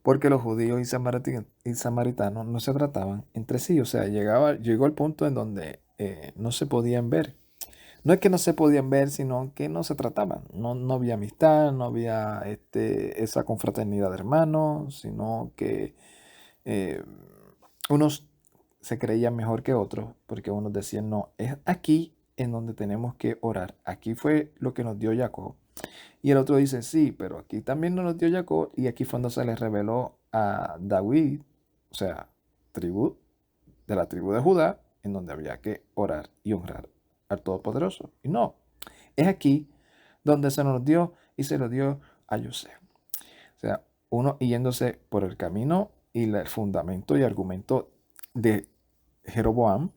Porque los judíos y samaritanos no se trataban entre sí. O sea, llegó el punto en donde no se podían ver. No es que no se podían ver, sino que no se trataban. No había amistad, no había esa confraternidad de hermanos, sino que eh, unos se creían mejor que otros, porque unos decían, no, es aquí en donde tenemos que orar. Aquí fue lo que nos dio Jacob. Y el otro dice, sí, pero aquí también nos lo dio Jacob, y aquí fue donde se le reveló a David, o sea, de la tribu de Judá, en donde había que orar y honrar al Todopoderoso. Y no, es aquí donde se nos dio y se lo dio a José. O sea, uno yéndose por el camino y el fundamento y argumento de Jeroboam,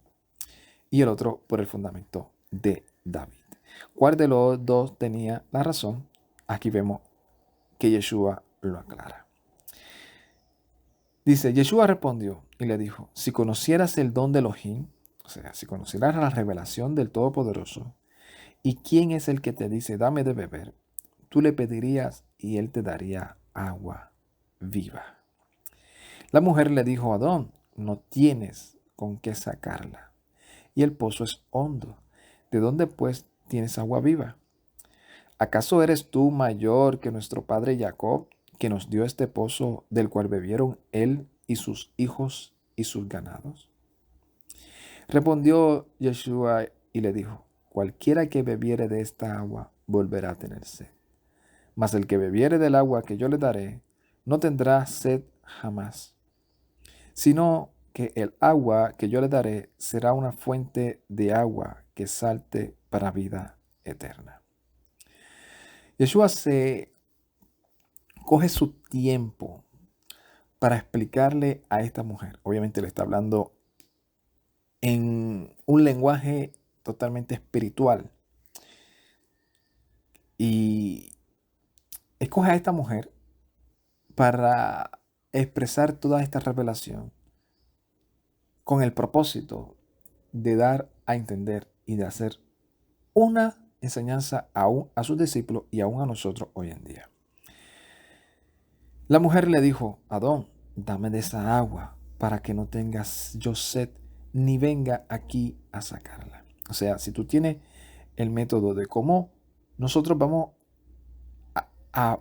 y el otro por el fundamento de David. ¿Cuál de los dos tenía la razón? Aquí vemos que Yeshua lo aclara. Dice, Yeshua respondió y le dijo, si conocieras el don de Elohim, o sea, si conocieras la revelación del Todopoderoso, y quién es el que te dice, dame de beber, tú le pedirías y él te daría agua viva. La mujer le dijo a Adón, no tienes con qué sacarla, y el pozo es hondo. ¿De dónde pues tienes agua viva? ¿Acaso eres tú mayor que nuestro padre Jacob, que nos dio este pozo del cual bebieron él y sus hijos y sus ganados? Respondió Yeshua y le dijo, cualquiera que bebiere de esta agua volverá a tener sed. Mas el que bebiere del agua que yo le daré, no tendrá sed jamás, sino que el agua que yo le daré será una fuente de agua que salte para vida eterna. Yeshua se coge su tiempo para explicarle a esta mujer. Obviamente le está hablando en un lenguaje totalmente espiritual. Y escoge a esta mujer para expresar toda esta revelación con el propósito de dar a entender y de hacer una enseñanza aún a sus discípulos y aún a nosotros hoy en día. La mujer le dijo, Adón, dame de esa agua para que no tengas yo sed ni venga aquí a sacarla. O sea, si tú tienes el método de cómo nosotros vamos a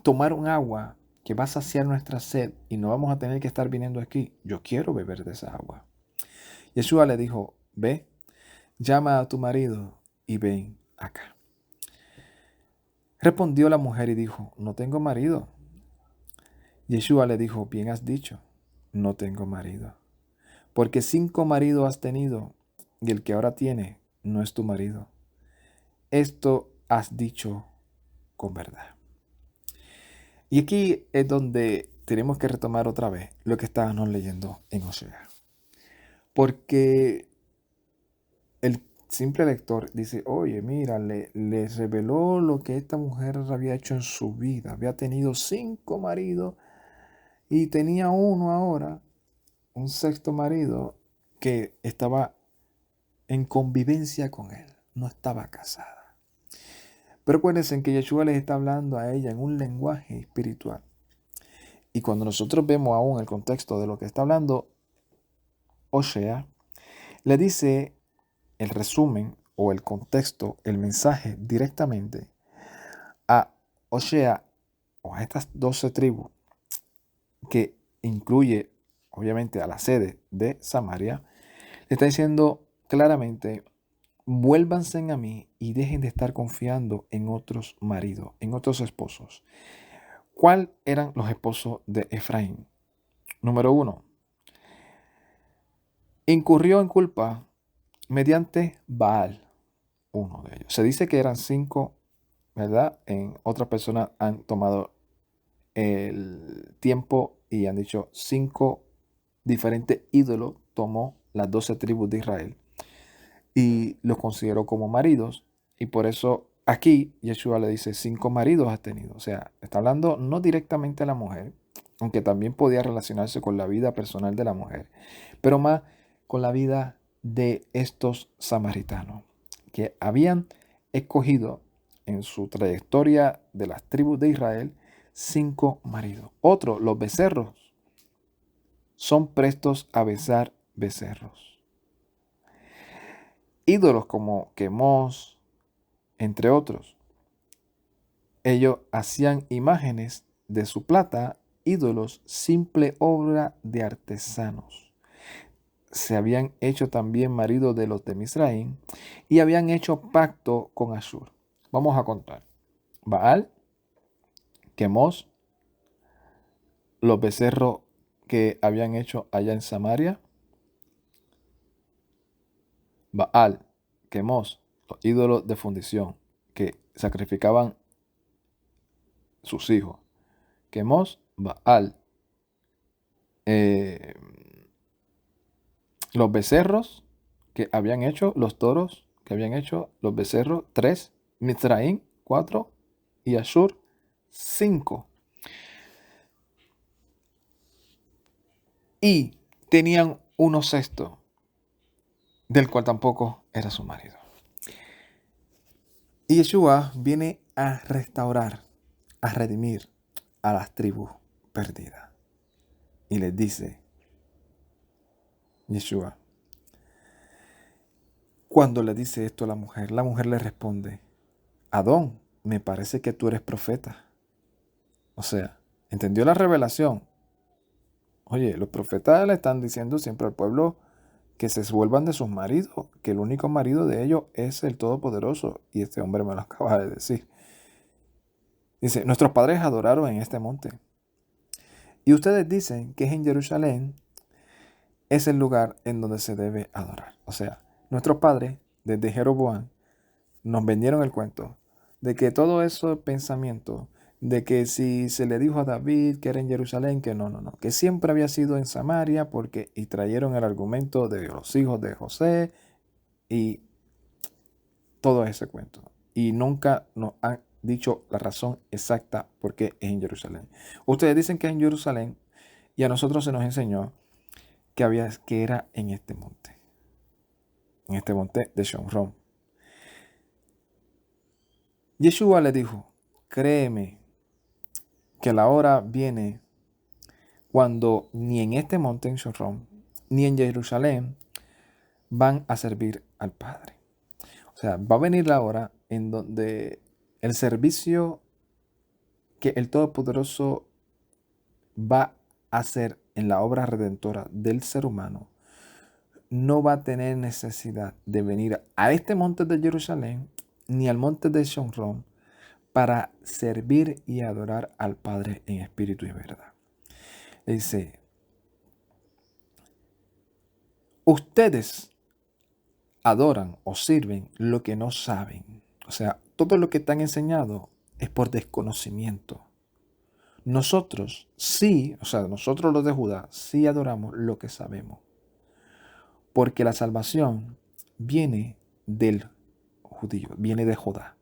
tomar un agua que va a saciar nuestra sed y no vamos a tener que estar viniendo aquí, yo quiero beber de esa agua. Yeshua le dijo, ve, llama a tu marido y ven acá. Respondió la mujer y dijo, no tengo marido. Yeshua le dijo, bien has dicho, no tengo marido. Porque 5 maridos has tenido y el que ahora tiene no es tu marido. Esto has dicho con verdad. Y aquí es donde tenemos que retomar otra vez lo que estábamos leyendo en Osea. Porque el simple lector dice, oye, mira, le reveló lo que esta mujer había hecho en su vida. Había tenido 5 maridos y tenía uno ahora. un sexto marido que estaba en convivencia con él, no estaba casada. Pero acuérdense que Yeshua les está hablando a ella en un lenguaje espiritual. Y cuando nosotros vemos aún el contexto de lo que está hablando Osea, le dice el resumen o el contexto, el mensaje directamente a Osea o a estas 12 tribus, que incluye obviamente a la sede de Samaria. Le está diciendo claramente: vuélvanse a mí y dejen de estar confiando en otros maridos, en otros esposos. ¿Cuáles eran los esposos de Efraín? Número 1. Incurrió en culpa mediante Baal, uno de ellos. Se dice que eran 5, ¿verdad? En otras personas han tomado el tiempo y han dicho 5 diferentes ídolos tomó las 12 tribus de Israel y los consideró como maridos, y por eso aquí Yeshua le dice 5 maridos has tenido. O sea, está hablando no directamente a la mujer, aunque también podía relacionarse con la vida personal de la mujer, pero más con la vida de estos samaritanos que habían escogido en su trayectoria de las tribus de Israel 5 maridos. Otro, los becerros son prestos a besar becerros. Ídolos como Quemos, entre otros. Ellos hacían imágenes de su plata, ídolos, simple obra de artesanos. Se habían hecho también maridos de los de Misraim y habían hecho pacto con Ashur. Vamos a contar. Baal, Quemos, los becerros que habían hecho allá en Samaria. Baal, Quemos, los ídolos de fundición que sacrificaban sus hijos. Quemos, Baal, los becerros que habían hecho, los toros que habían hecho, los becerros, 3, Mitzraim, 4 y Ashur, 5. Y tenían uno sexto, del cual tampoco era su marido. Y Yeshua viene a restaurar, a redimir a las tribus perdidas. Y les dice, Yeshua, cuando le dice esto a la mujer le responde: Adón, me parece que tú eres profeta. O sea, entendió la revelación. Oye, los profetas le están diciendo siempre al pueblo que se vuelvan de sus maridos, que el único marido de ellos es el Todopoderoso. Y este hombre me lo acaba de decir. Dice, nuestros padres adoraron en este monte. Y ustedes dicen que es en Jerusalén, es el lugar en donde se debe adorar. O sea, nuestros padres, desde Jeroboam, nos vendieron el cuento de que todo ese pensamiento, de que si se le dijo a David que era en Jerusalén, que no, que siempre había sido en Samaria, y trajeron el argumento de los hijos de José y todo ese cuento. Y nunca nos han dicho la razón exacta por qué es en Jerusalén. Ustedes dicen que es en Jerusalén y a nosotros se nos enseñó que era en este monte de Shomron. Yeshua le dijo, créeme que la hora viene cuando ni en este monte en Shomron, ni en Jerusalén van a servir al Padre. O sea, va a venir la hora en donde el servicio que el Todopoderoso va a hacer en la obra redentora del ser humano no va a tener necesidad de venir a este monte de Jerusalén ni al monte de Shomron para servir y adorar al Padre en espíritu y verdad. Dice, ustedes adoran o sirven lo que no saben. O sea, todo lo que están enseñado es por desconocimiento. Nosotros sí, o sea, nosotros los de Judá, sí adoramos lo que sabemos. Porque la salvación viene del judío, viene de Judá.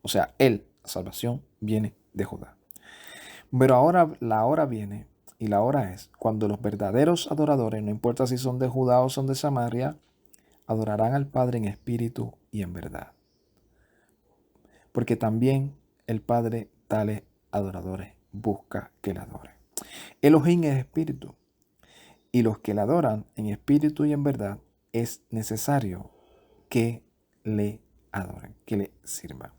O sea, la salvación viene de Judá. Pero ahora la hora viene y la hora es cuando los verdaderos adoradores, no importa si son de Judá o son de Samaria, adorarán al Padre en espíritu y en verdad. Porque también el Padre tales adoradores busca que le adoren. Elohim es espíritu, y los que le adoran en espíritu y en verdad es necesario que le adoren, que le sirvan.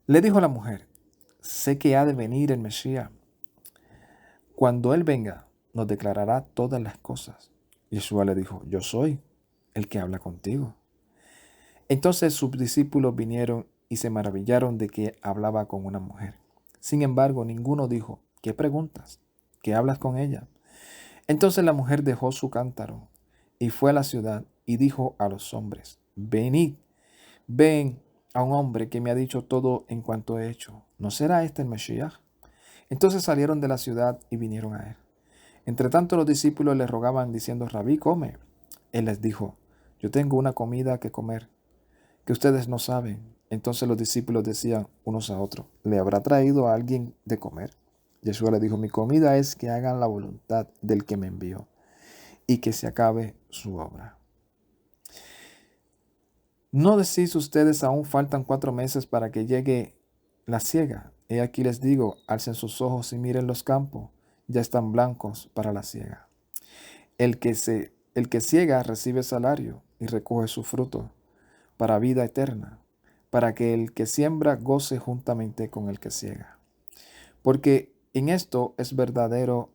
Le dijo a la mujer: sé que ha de venir el Mesías. Cuando Él venga, nos declarará todas las cosas. Yeshua le dijo: yo soy el que habla contigo. Entonces sus discípulos vinieron y se maravillaron de que hablaba con una mujer. Sin embargo, ninguno dijo: ¿qué preguntas? ¿Qué hablas con ella? Entonces la mujer dejó su cántaro y fue a la ciudad y dijo a los hombres: venid, ven a un hombre que me ha dicho todo en cuanto he hecho. ¿No será este el Mesías? Entonces salieron de la ciudad y vinieron a él. Entre tanto los discípulos le rogaban diciendo: Rabí, come. Él les dijo: yo tengo una comida que comer que ustedes no saben. Entonces los discípulos decían unos a otros: ¿le habrá traído a alguien de comer? Yeshua le dijo: mi comida es que hagan la voluntad del que me envió y que se acabe su obra. ¿No decís ustedes: aún faltan 4 meses para que llegue la siega? He aquí les digo: alcen sus ojos y miren los campos, ya están blancos para la siega. El que siega recibe salario y recoge su fruto para vida eterna, para que el que siembra goce juntamente con el que siega. Porque en esto es verdadero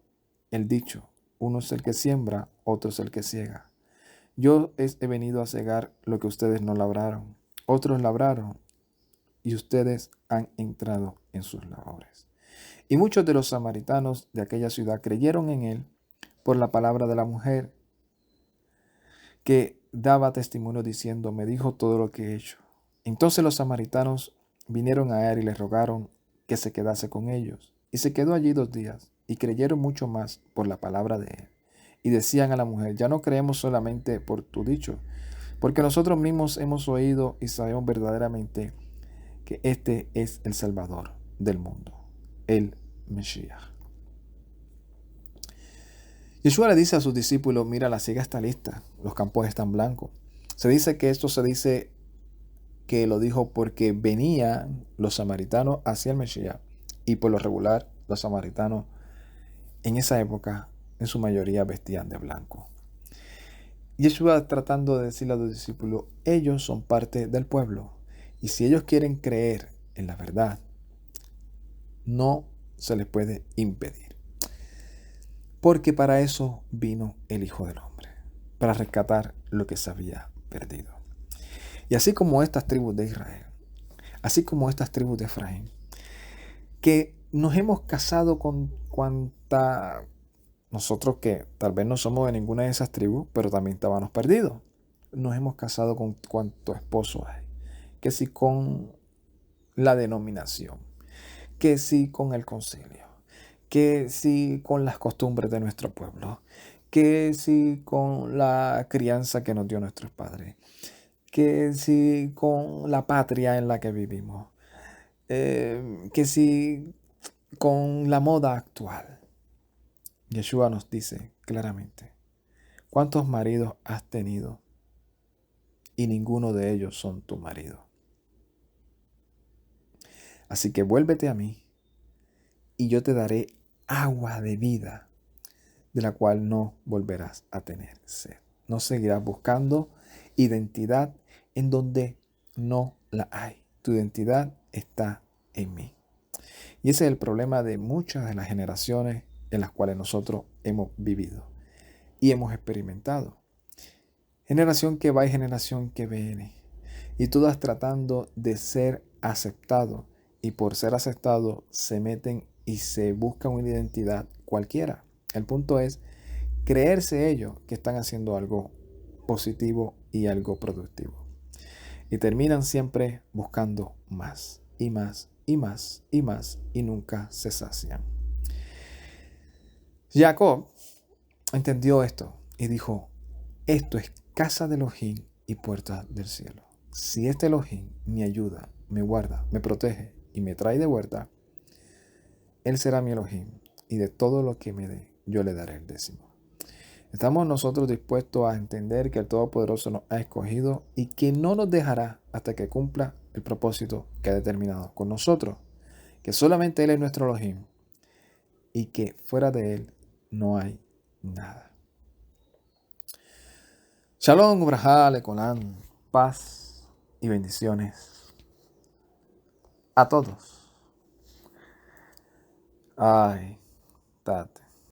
el dicho: uno es el que siembra, otro es el que siega. Yo he venido a cegar lo que ustedes no labraron. Otros labraron y ustedes han entrado en sus labores. Y muchos de los samaritanos de aquella ciudad creyeron en él por la palabra de la mujer, que daba testimonio diciendo: me dijo todo lo que he hecho. Entonces los samaritanos vinieron a él y le rogaron que se quedase con ellos. Y se quedó allí 2 días, y creyeron mucho más por la palabra de él. Y decían a la mujer: ya no creemos solamente por tu dicho, porque nosotros mismos hemos oído y sabemos verdaderamente que este es el Salvador del mundo, el Mesías. Yeshua le dice a sus discípulos: mira, la siega está lista, los campos están blancos. Se dice que esto que lo dijo porque venían los samaritanos hacia el Mesías, y por lo regular los samaritanos en esa época en su mayoría vestían de blanco. Yeshua tratando de decirle a los discípulos: ellos son parte del pueblo, y si ellos quieren creer en la verdad, no se les puede impedir. Porque para eso vino el Hijo del Hombre, para rescatar lo que se había perdido. Y así como estas tribus de Israel, así como estas tribus de Efraín, que nos hemos casado con cuanta, nosotros que tal vez no somos de ninguna de esas tribus, pero también estábamos perdidos, nos hemos casado con cuantos esposos hay, que si con la denominación, que si con el concilio, que si con las costumbres de nuestro pueblo, que si con la crianza que nos dio nuestros padres, que si con la patria en la que vivimos, que si con la moda actual. Yeshua nos dice claramente: ¿cuántos maridos has tenido y ninguno de ellos son tu marido? Así que vuélvete a mí y yo te daré agua de vida, de la cual no volverás a tener sed. No seguirás buscando identidad en donde no la hay. Tu identidad está en mí. Y ese es el problema de muchas de las generaciones en las cuales nosotros hemos vivido y hemos experimentado. Generación que va y generación que viene. Y todas tratando de ser aceptados. Y por ser aceptados se meten y se buscan una identidad cualquiera. El punto es creerse ellos que están haciendo algo positivo y algo productivo. Y terminan siempre buscando más y más y más y más y nunca se sacian. Jacob entendió esto y dijo: esto es casa de Elohim y puerta del cielo. Si este Elohim me ayuda, me guarda, me protege y me trae de vuelta, Él será mi Elohim y de todo lo que me dé, yo le daré el décimo. ¿Estamos nosotros dispuestos a entender que el Todopoderoso nos ha escogido y que no nos dejará hasta que cumpla el propósito que ha determinado con nosotros? Que solamente Él es nuestro Elohim y que fuera de Él no hay nada. Shalom, Ubrajá, Lecolán, paz y bendiciones a todos. Ay, tate.